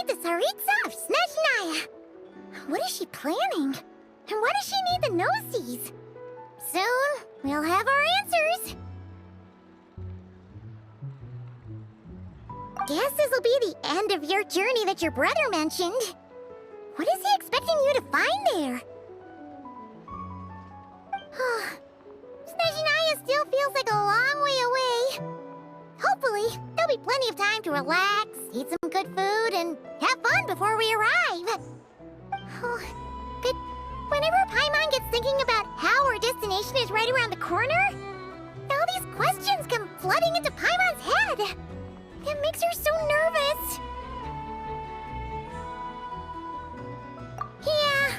meet the Tsaritsa of Snezhnaya. What is she planning? And why does she need the Gnosies? Soon, we'll have our answers. Guess this'll be the end of your journey that your brother mentioned. What is he expecting you to find there? Snezhnaya still feels like a long way away. Hopefully, there'll be plenty of time to relax, eat some good food, and have fun before we arrive. But whenever Paimon gets thinking about how our destination is right around the corner, all these questions come flooding into Paimon's head. It makes her so nervous. Yeah.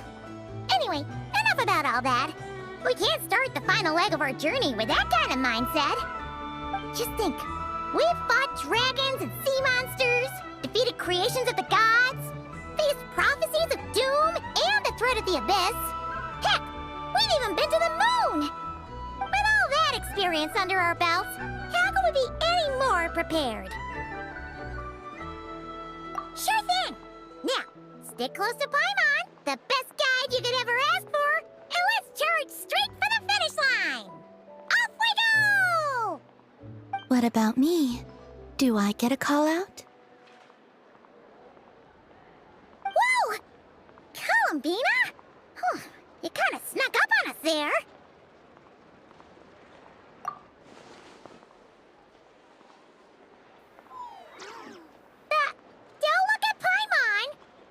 Anyway, enough about all that. We can't start the final leg of our journey with that kind of mindset. Just think, we've fought dragons and sea monsters, defeated creations of the gods, faced prophecies of doom and the threat of the abyss. Heck, we've even been to the moon! With all that experience under our belts, how could we be any more prepared? Sure thing! Now, stick close to Paimon, the best guide you could ever ask for, and let's charge straight for the finish line! Off we go! What about me? Do I get a call out? Whoa! Columbina? You kinda snuck up on us there. Don't look at Paimon!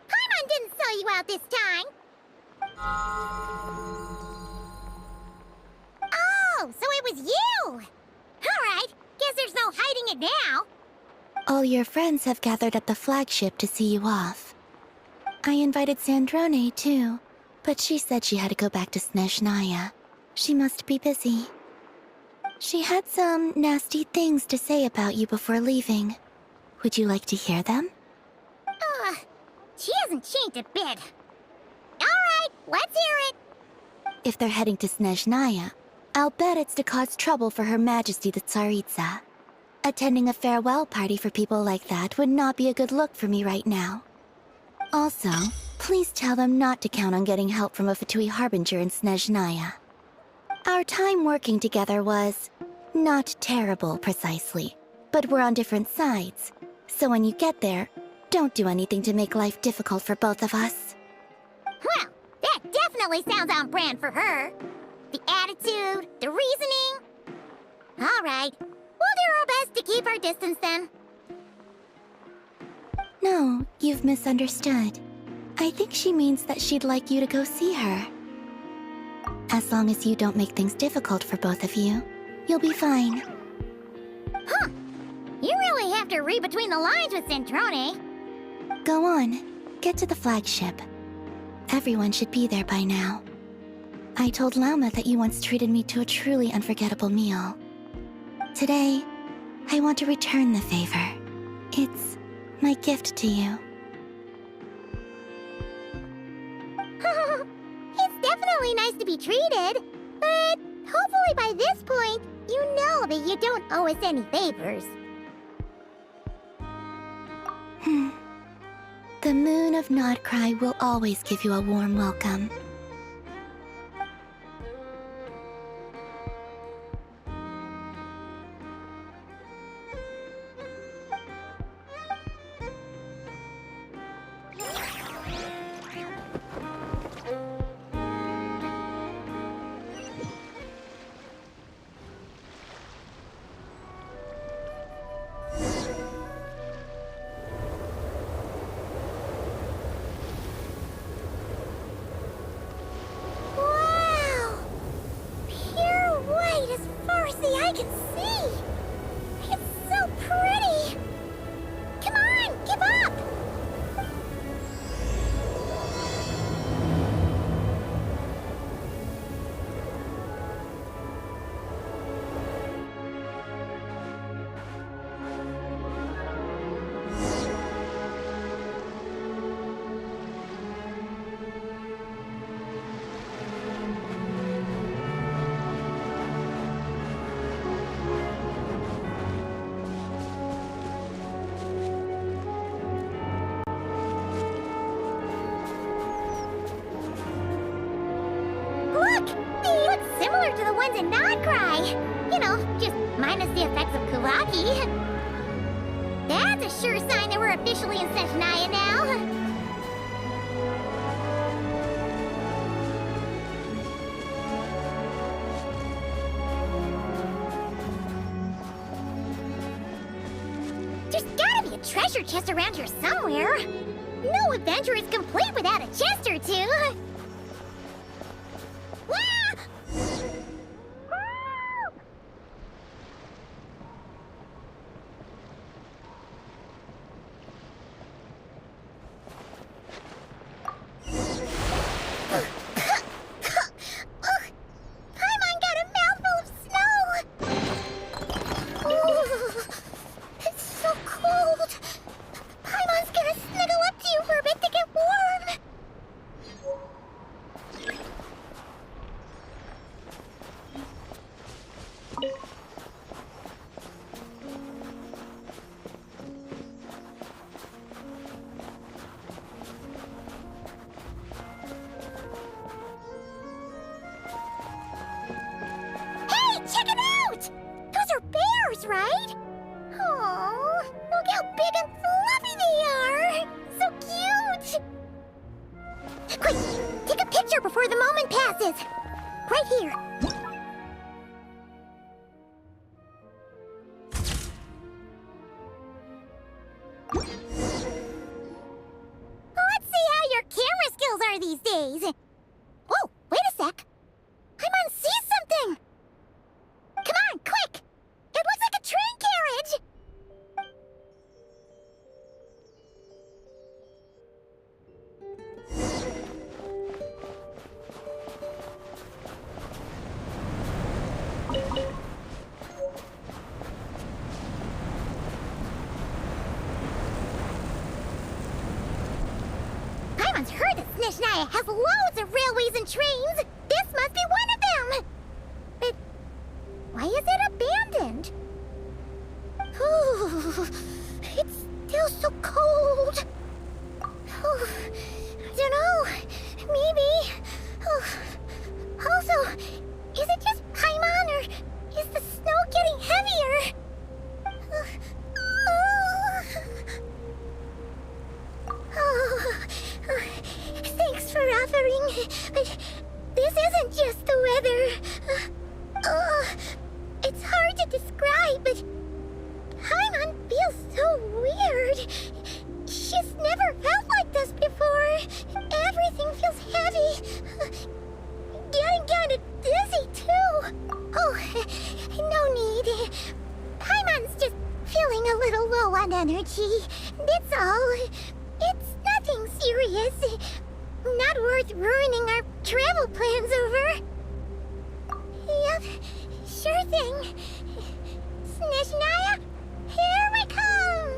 Paimon didn't sell you out this time. Oh, so it was you! Alright, guess there's no hiding it now. All your friends have gathered at the flagship to see you off. I invited Sandrone, too, but she said she had to go back to Snezhnaya. She must be busy. She had some nasty things to say about you before leaving. Would you like to hear them? She hasn't changed a bit. Alright, let's hear it. If they're heading to Snezhnaya, I'll bet it's to cause trouble for Her Majesty the Tsaritsa. Attending a farewell party for people like that would not be a good look for me right now. Also, please tell them not to count on getting help from a Fatui Harbinger in Snezhnaya. Our time working together was not terrible, precisely, but we're on different sides. So when you get there, don't do anything to make life difficult for both of us. Well, that definitely sounds on brand for her. The attitude, the reasoning. Alright, we'll do our best to keep our distance then. No, you've misunderstood. I think she means that she'd like you to go see her. As long as you don't make things difficult for both of you, you'll be fine. Huh. You really have to read between the lines with Centrone. Go on. Get to the flagship. Everyone should be there by now. I told Lauma that you once treated me to a truly unforgettable meal. Today, I want to return the favor. It's my gift to you. It's definitely nice to be treated, but hopefully by this point, you know that you don't owe us any favors. The moon of Nodcry will always give you a warm welcome. dance and not cry. You know, just minus the effects of Kawaki. That's a sure sign that we're officially in Snezhnaya now. There's gotta be a treasure chest around here somewhere. No adventure is complete without a chest or two. Wah! Paimon got a mouthful of snow! Ooh, it's so cold! Paimon's gonna snuggle up to you for a bit to get warm! Hey, check it out! Those are bears, right? Oh, look how big and fluffy they are! So cute! Quick, take a picture before the moment passes. Right here. Let's see how your camera skills are these days. Whoa, wait a sec. Paimon sees something. Come on, quick! It looks like a train carriage! Paimon's heard that Snezhnaya has loads of railways and trains. This must be one of them. But why is it abandoned? Ooh, it's still so cold. Oh, I don't know. Maybe. Oh, also, is it just Paimon or is the snow getting heavier? Thanks for offering, but this isn't just the weather. It's hard to describe, but Paimon feels so weird. She's never felt like this before. Everything feels heavy. Getting kind of dizzy, too. Oh, no need. Paimon's just feeling a little low on energy. That's all. It's nothing serious. Not worth ruining our travel plans over. Yep, sure thing. Snezhnaya, here we come!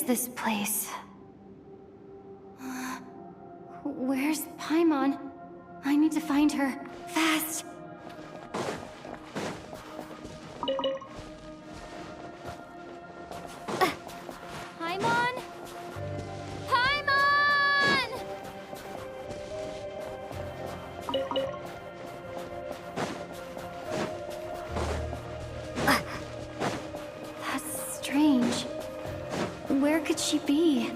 this place? Where's Paimon? I need to find her. Fast! Paimon? Paimon! That's strange. Where could she be?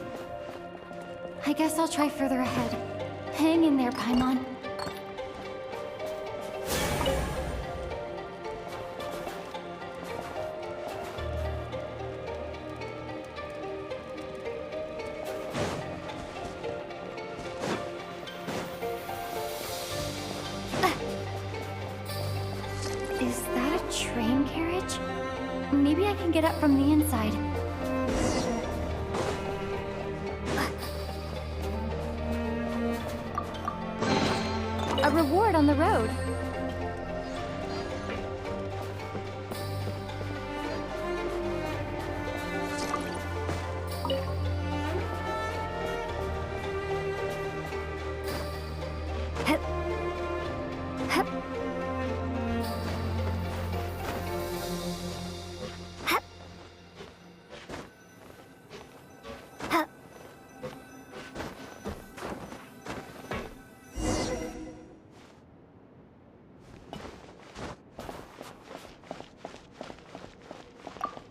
I guess I'll try further ahead. Hang in there, Paimon. Is that a train carriage? Maybe I can get up from the inside. A reward on the road. Hup. Hup. Hup. Hup.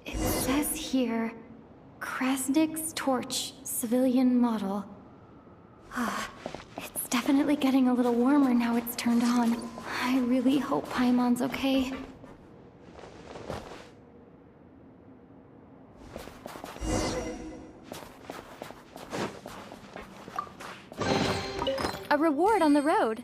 It says here, Krasnik's torch, civilian model. It's definitely getting a little warmer now it's turned on. I really hope Paimon's okay. A reward on the road.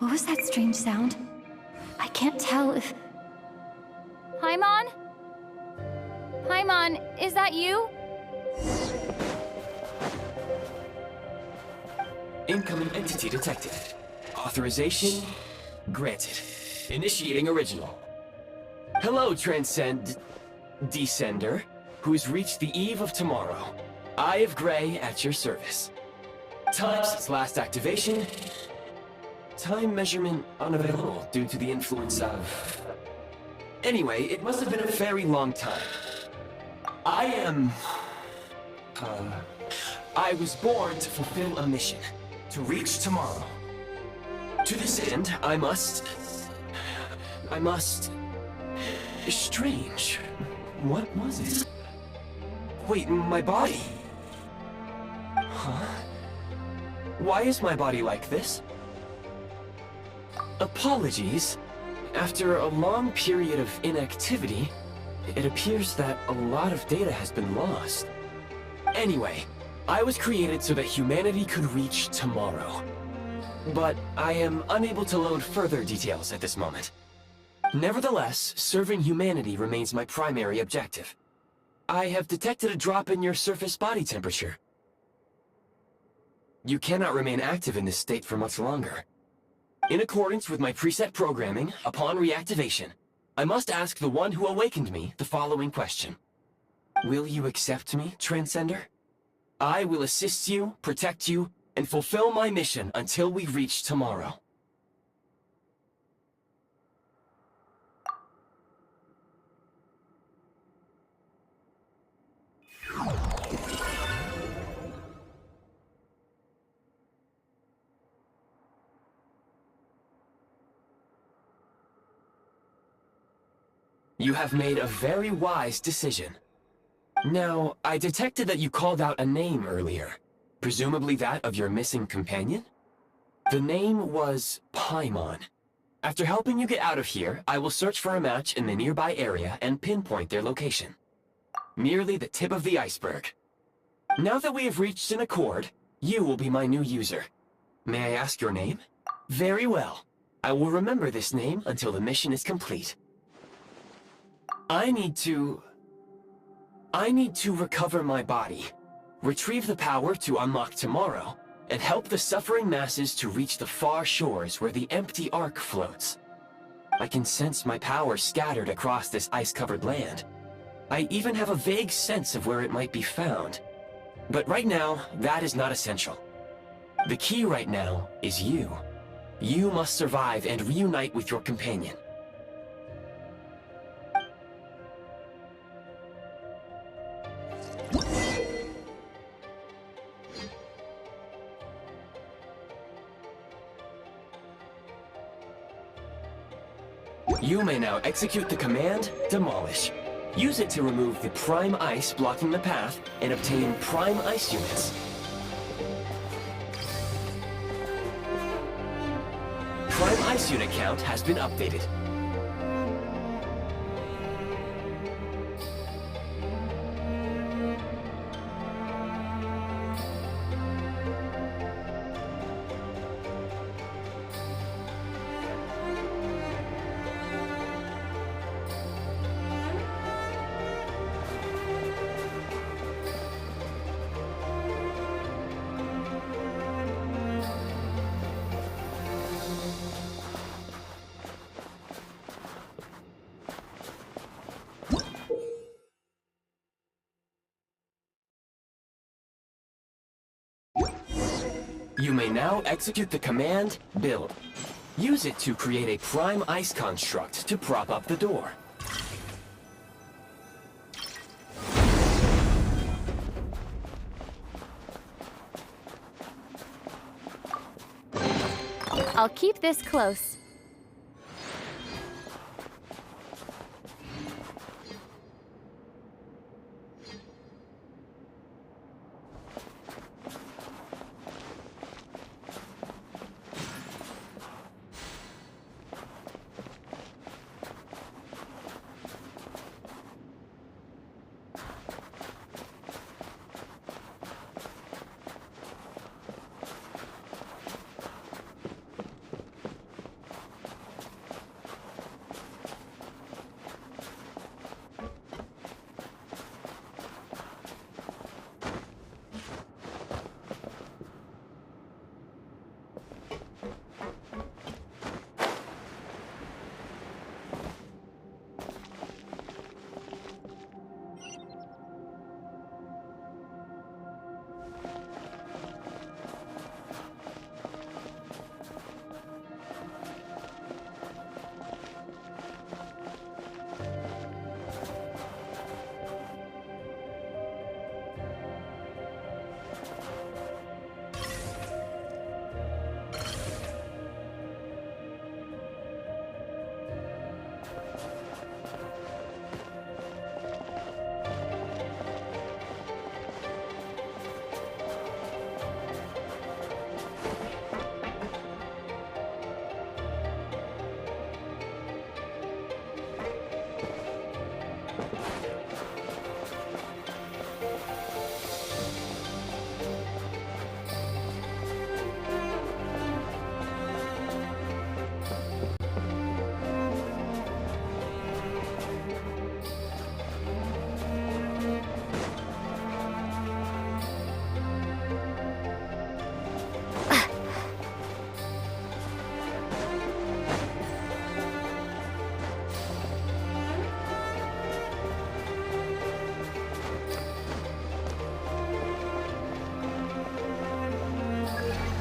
What was that strange sound? I can't tell if... Paimon? Paimon, is that you? Incoming entity detected. Authorization granted. Initiating original. Hello, Descender, who's reached the eve of tomorrow. Eye of Grey at your service. Time since last activation. Time measurement unavailable due to the influence of... Anyway, it must have been a very long time. I was born to fulfill a mission. To reach tomorrow. To this end, I must... Strange. What was it? Wait, my body? Huh? Why is my body like this? Apologies. After a long period of inactivity, it appears that a lot of data has been lost. Anyway, I was created so that humanity could reach tomorrow. But I am unable to load further details at this moment. Nevertheless, serving humanity remains my primary objective. I have detected a drop in your surface body temperature. You cannot remain active in this state for much longer. In accordance with my preset programming, upon reactivation, I must ask the one who awakened me the following question. Will you accept me, Transcender? I will assist you, protect you, and fulfill my mission until we reach tomorrow. You have made a very wise decision. Now, I detected that you called out a name earlier. Presumably that of your missing companion? The name was Paimon. After helping you get out of here, I will search for a match in the nearby area and pinpoint their location. Merely the tip of the iceberg. Now that we have reached an accord, you will be my new user. May I ask your name? Very well. I will remember this name until the mission is complete. I need to recover my body, retrieve the power to unlock tomorrow, and help the suffering masses to reach the far shores where the empty Ark floats. I can sense my power scattered across this ice-covered land. I even have a vague sense of where it might be found. But right now, that is not essential. The key right now is you. You must survive and reunite with your companion. You may now execute the command, Demolish. Use it to remove the prime ice blocking the path and obtain prime ice units. Prime ice unit count has been updated. You may now execute the command, Build. Use it to create a prime ice construct to prop up the door. I'll keep this close.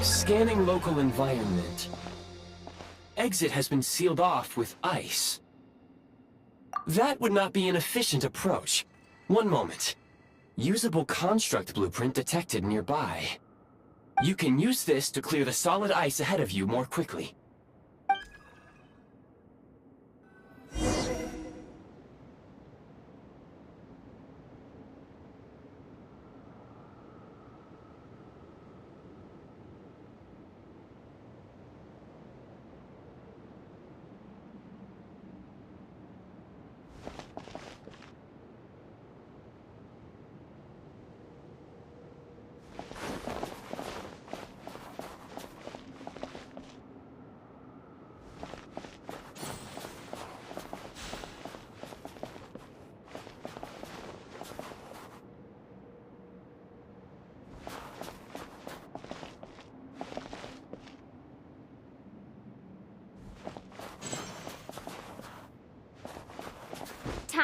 Scanning local environment. Exit has been sealed off with ice. That would not be an efficient approach. One moment. Usable construct blueprint detected nearby. You can use this to clear the solid ice ahead of you more quickly.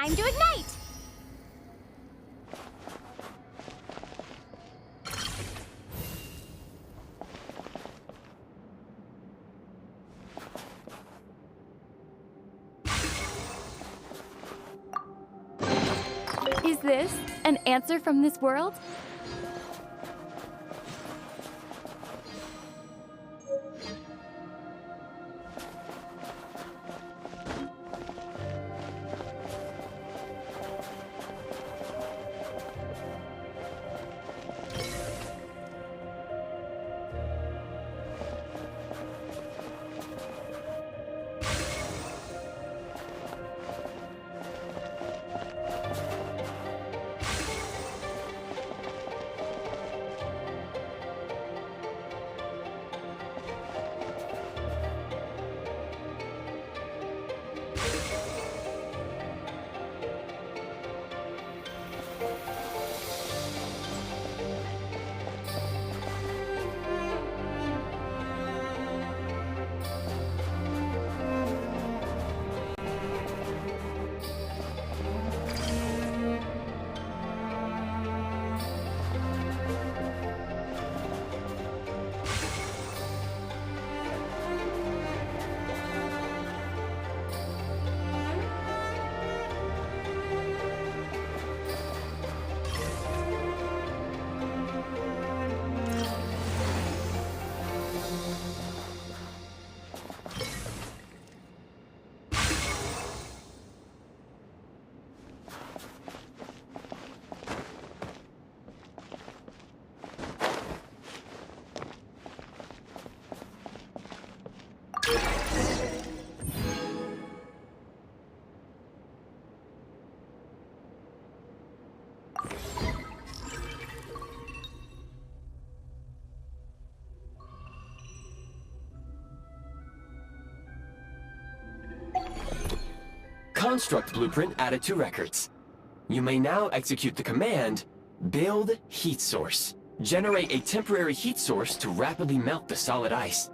Time to ignite! Is this an answer from this world? Construct blueprint added to records. You may now execute the command, build heat source. Generate a temporary heat source to rapidly melt the solid ice.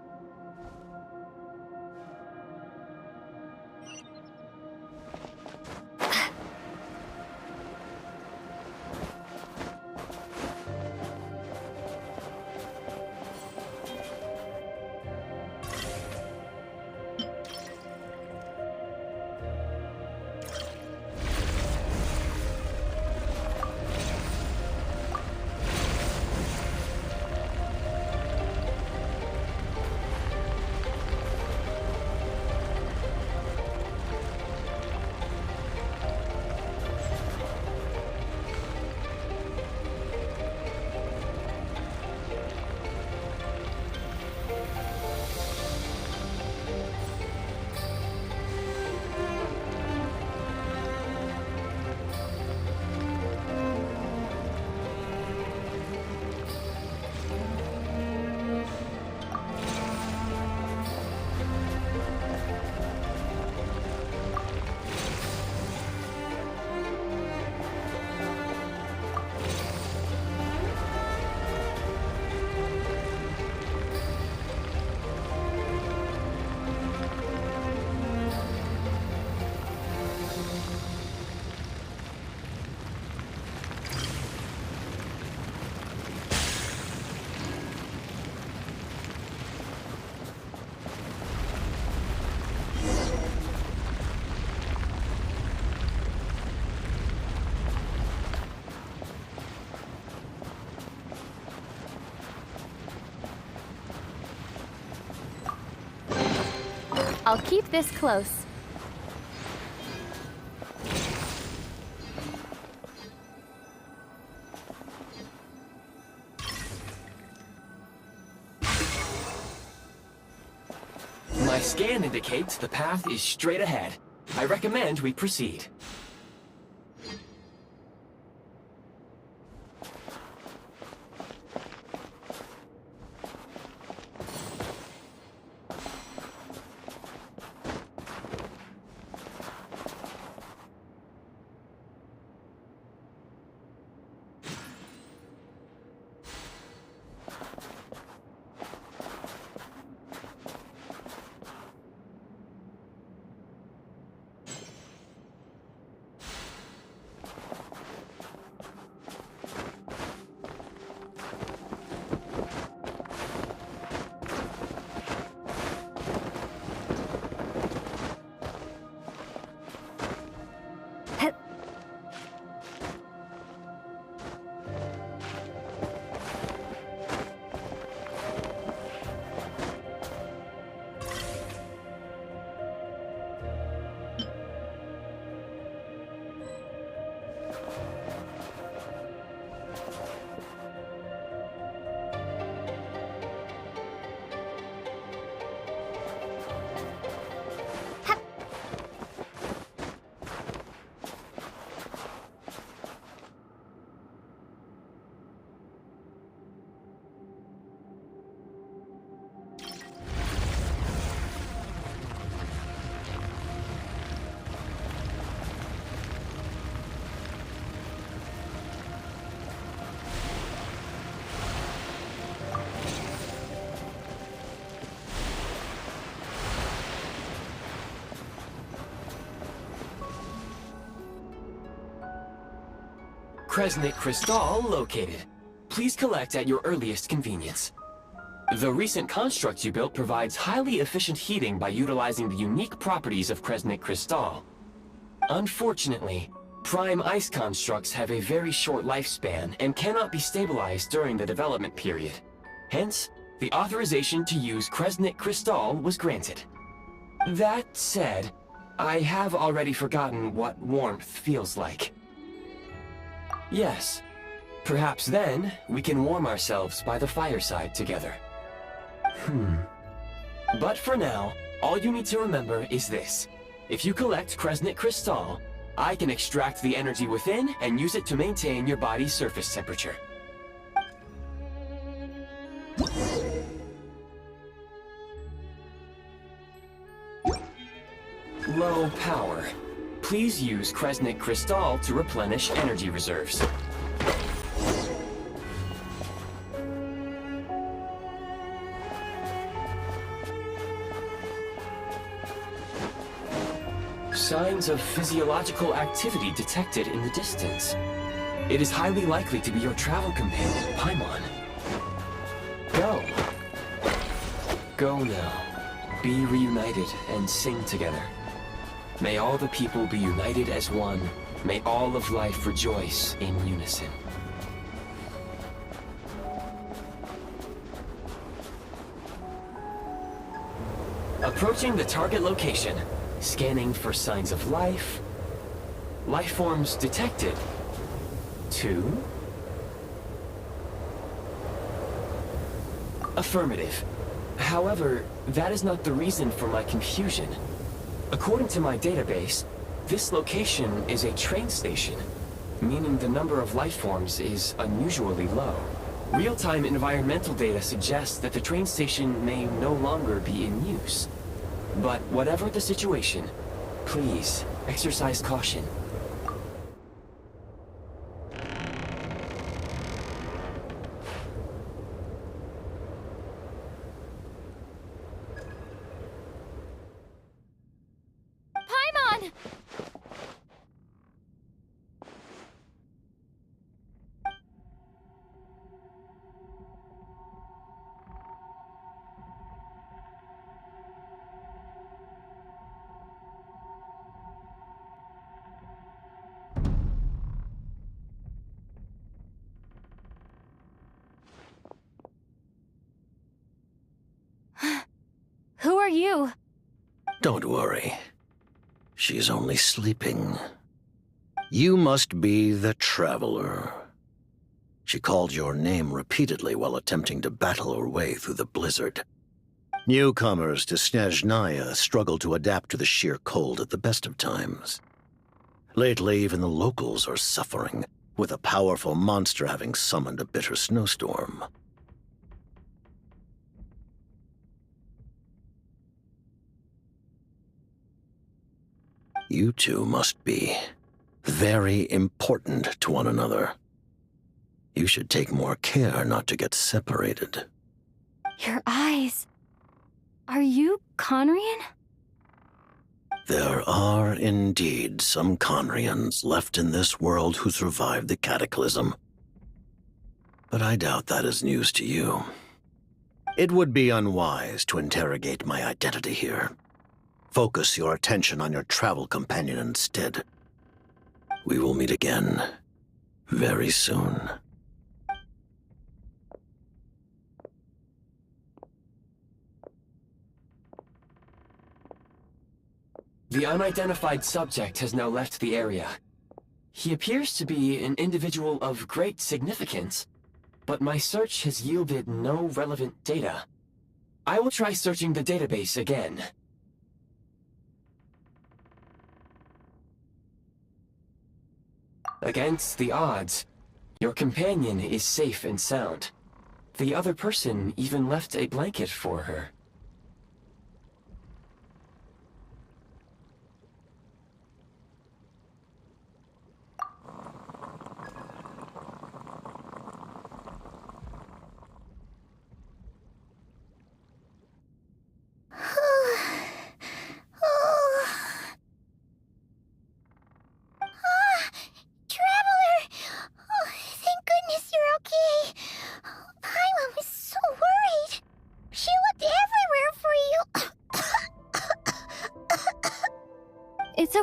I'll keep this close. My scan indicates the path is straight ahead. I recommend we proceed. Kresnik Crystal located. Please collect at your earliest convenience. The recent construct you built provides highly efficient heating by utilizing the unique properties of Kresnik Crystal. Unfortunately, prime ice constructs have a very short lifespan and cannot be stabilized during the development period. Hence, the authorization to use Kresnik Crystal was granted. That said, I have already forgotten what warmth feels like. Yes, perhaps then we can warm ourselves by the fireside together. But for now, all you need to remember is this. If you collect Kresnik Crystal, I can extract the energy within and use it to maintain your body's surface temperature. Low power. Please use Kresnik Crystal to replenish energy reserves. Signs of physiological activity detected in the distance. It is highly likely to be your travel companion, Paimon. Go. Go now. Be reunited and sing together. May all the people be united as one. May all of life rejoice in unison. Approaching the target location. Scanning for signs of life. Life forms detected. 2. Affirmative. However, that is not the reason for my confusion. According to my database, this location is a train station, meaning the number of life forms is unusually low. Real-time environmental data suggests that the train station may no longer be in use. But whatever the situation, please exercise caution. Paimon! Who are you? Don't worry. She's only sleeping. You must be the Traveler. She called your name repeatedly while attempting to battle her way through the blizzard. Newcomers to Snezhnaya struggle to adapt to the sheer cold at the best of times. Lately, even the locals are suffering, with a powerful monster having summoned a bitter snowstorm. You two must be very important to one another. You should take more care not to get separated. Your eyes. Are you Conrian? There are indeed some Conrians left in this world who survived the cataclysm. But I doubt that is news to you. It would be unwise to interrogate my identity here. Focus your attention on your travel companion instead. We will meet again very soon. The unidentified subject has now left the area. He appears to be an individual of great significance, but my search has yielded no relevant data. I will try searching the database again. Against the odds, your companion is safe and sound. The other person even left a blanket for her.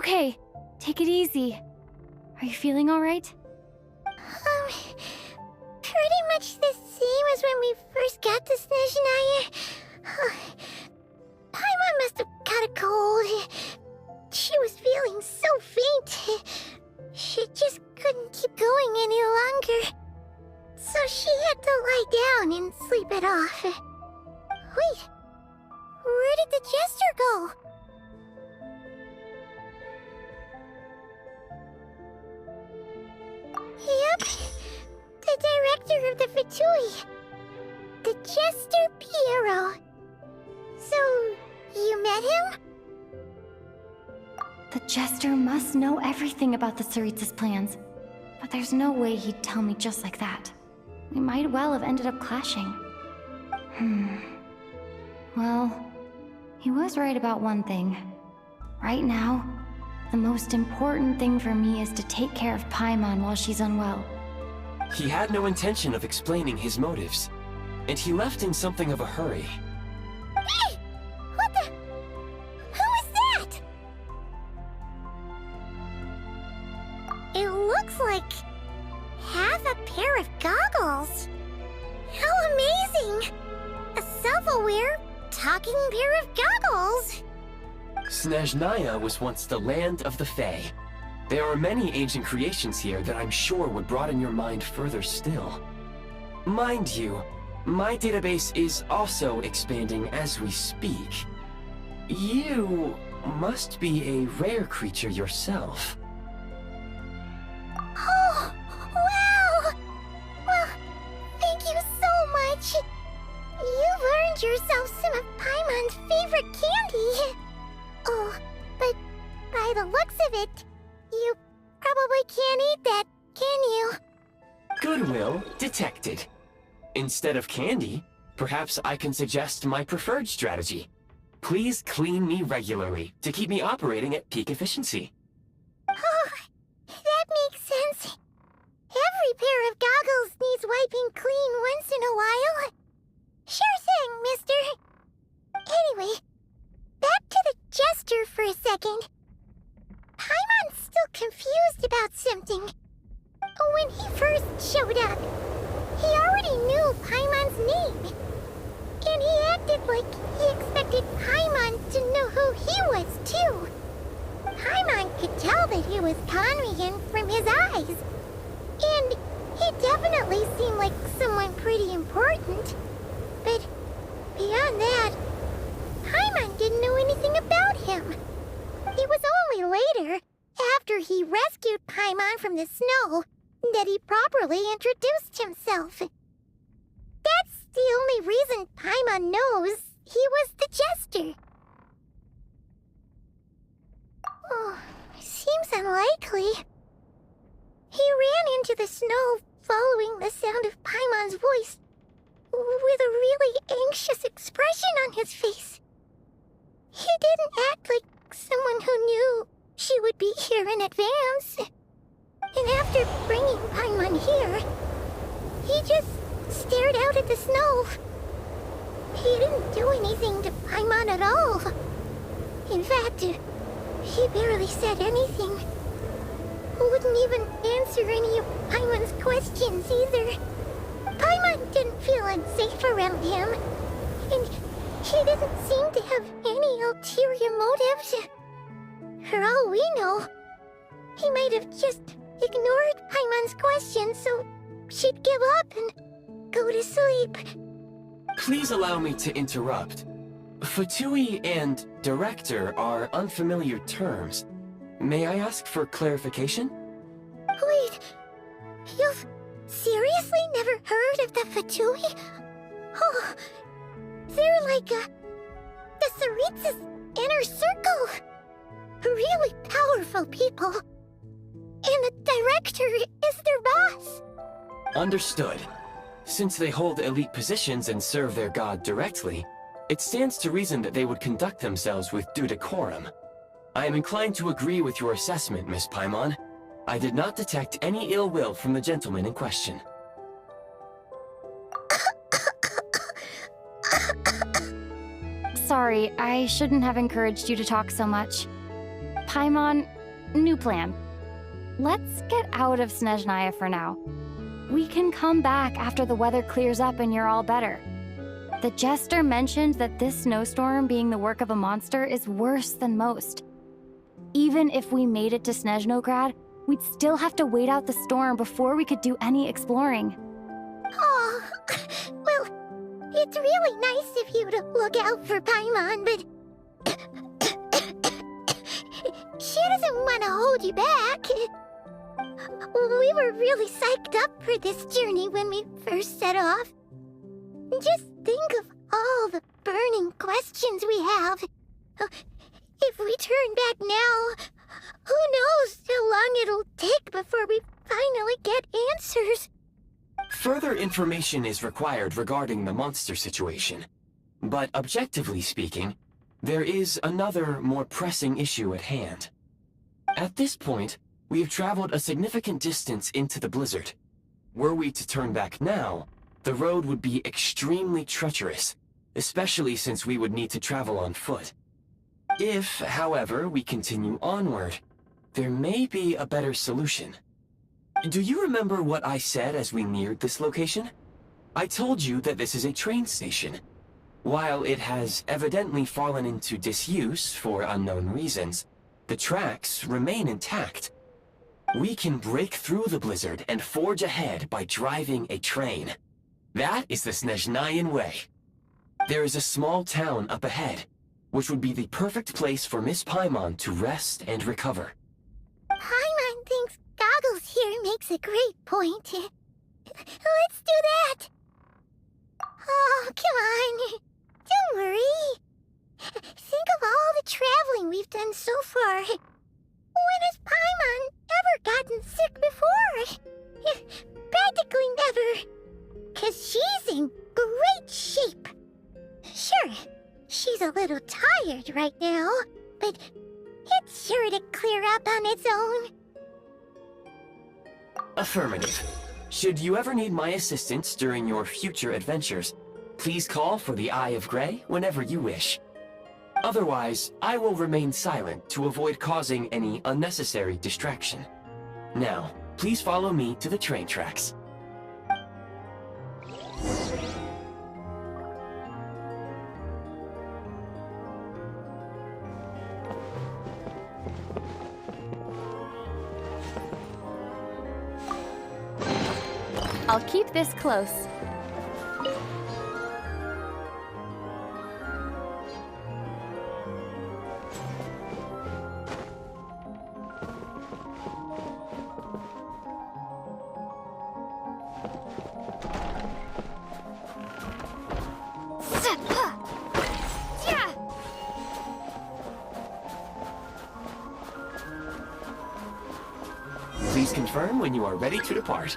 okay. Take it easy. Are you feeling alright? Pretty much the same as when we first got to Snezhnaya. Paimon must have caught a cold. She was feeling so faint. She just couldn't keep going any longer. So she had to lie down and sleep it off. Wait, where did the jester go? Yep, the director of the Fatui. The Jester Piero. So, you met him? The Jester must know everything about the Tsaritsa's plans. But there's no way he'd tell me just like that. We might well have ended up clashing. Well, he was right about one thing. Right now, the most important thing for me is to take care of Paimon while she's unwell. He had no intention of explaining his motives, and he left in something of a hurry. Hey! What the? Who is that? It looks like half a pair of goggles. How amazing! A self-aware, talking pair of goggles. Snezhnaya was once the land of the Fae. There are many ancient creations here that I'm sure would broaden your mind further still. Mind you, my database is also expanding as we speak. You must be a rare creature yourself. Oh, wow! Well, thank you so much. You've earned yourself some of Paimon's favorite candy. Oh, but by the looks of it, you probably can't eat that, can you? Goodwill detected. Instead of candy, perhaps I can suggest my preferred strategy. Please clean me regularly to keep me operating at peak efficiency. Oh, that makes sense. Every pair of goggles needs wiping clean once in a while. Sure thing, mister. Anyway, back to the Jester for a second. Paimon's still confused about something. When he first showed up, he already knew Paimon's name. And he acted like he expected Paimon to know who he was, too. Paimon could tell that he was Conrian from his eyes. And he definitely seemed like someone pretty important. But beyond that, Paimon didn't know anything about him. It was only later, after he rescued Paimon from the snow, that he properly introduced himself. That's the only reason Paimon knows he was the Jester. Oh, seems unlikely. He ran into the snow following the sound of Paimon's voice, with a really anxious expression on his face. He didn't act like someone who knew she would be here in advance. And after bringing Paimon here, he just stared out at the snow. He didn't do anything to Paimon at all. In fact, he barely said anything. Wouldn't even answer any of Paimon's questions either. Paimon didn't feel unsafe around him, and he didn't seem to have any ulterior motives. For all we know, he might have just ignored Paimon's questions so she'd give up and go to sleep. Please allow me to interrupt. Fatui and director are unfamiliar terms. May I ask for clarification? Wait, you've seriously never heard of the Fatui? Oh, they're like the Tsaritsa's inner circle. Really powerful people. And the director is their boss. Understood. Since they hold elite positions and serve their god directly, it stands to reason that they would conduct themselves with due decorum. I am inclined to agree with your assessment, Miss Paimon. I did not detect any ill will from the gentleman in question. Sorry, I shouldn't have encouraged you to talk so much. Paimon, New plan. Let's get out of Snezhnaya for now. We can come back after the weather clears up and you're all better. The jester mentioned that this snowstorm being the work of a monster is worse than most. Even if we made it to Snezhnograd, we'd still have to wait out the storm before we could do any exploring. Oh, well, it's really nice of you to look out for Paimon, but she doesn't want to hold you back. We were really psyched up for this journey when we first set off. Just think of all the burning questions we have. If we turn back now, who knows how long it'll take before we finally get answers. Further information is required regarding the monster situation. But objectively speaking, there is another, more pressing issue at hand. At this point, we have traveled a significant distance into the blizzard. Were we to turn back now, the road would be extremely treacherous, especially since we would need to travel on foot. If, however, we continue onward, there may be a better solution. Do you remember what I said as we neared this location? I told you that this is a train station. While it has evidently fallen into disuse for unknown reasons, the tracks remain intact. We can break through the blizzard and forge ahead by driving a train. That is the Snezhnayan way. There is a small town up ahead, which would be the perfect place for Miss Paimon to rest and recover. Paimon thinks Goggles here makes a great point. Let's do that! Oh, come on. Don't worry. Think of all the traveling we've done so far. When has Paimon ever gotten sick before? Practically never. 'Cause she's in great shape. Sure, she's a little tired right now, but it's sure to clear up on its own. Affirmative. Should you ever need my assistance during your future adventures, please call for the Eye of Grey whenever you wish. Otherwise, I will remain silent to avoid causing any unnecessary distraction. Now, please follow me to the train tracks. I'll keep this close. Please confirm when you are ready to depart.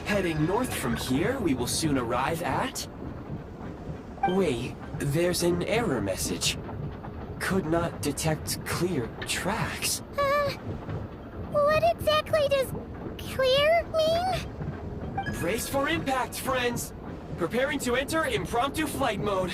Heading north from here, we will soon arrive at... Wait, there's an error message. Could not detect clear tracks. What exactly does clear mean? Brace for impact, friends! Preparing to enter impromptu flight mode.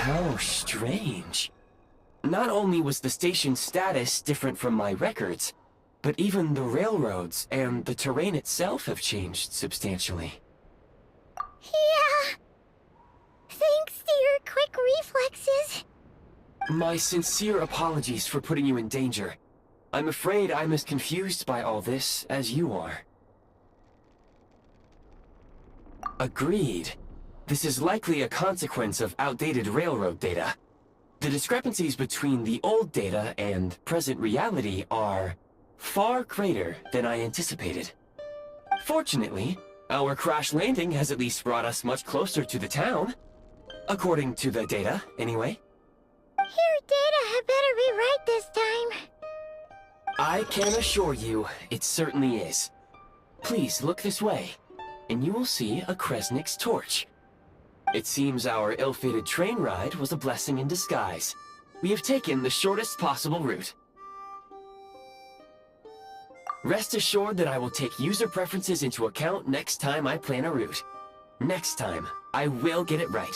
How strange. Not only was the station's status different from my records, But even the railroads and the terrain itself have changed substantially. Yeah. Thanks to your quick reflexes. My sincere apologies for putting you in danger. I'm afraid I'm as confused by all this as you are. Agreed. This is likely a consequence of outdated railroad data. The discrepancies between the old data and present reality are far greater than I anticipated. Fortunately, our crash landing has at least brought us much closer to the town. According to the data, anyway. Your data had better be right this time. I can assure you, it certainly is. Please look this way, and you will see a Kresnik's torch. It seems our ill-fated train ride was a blessing in disguise. We have taken the shortest possible route. Rest assured that I will take user preferences into account next time I plan a route. Next time, I will get it right.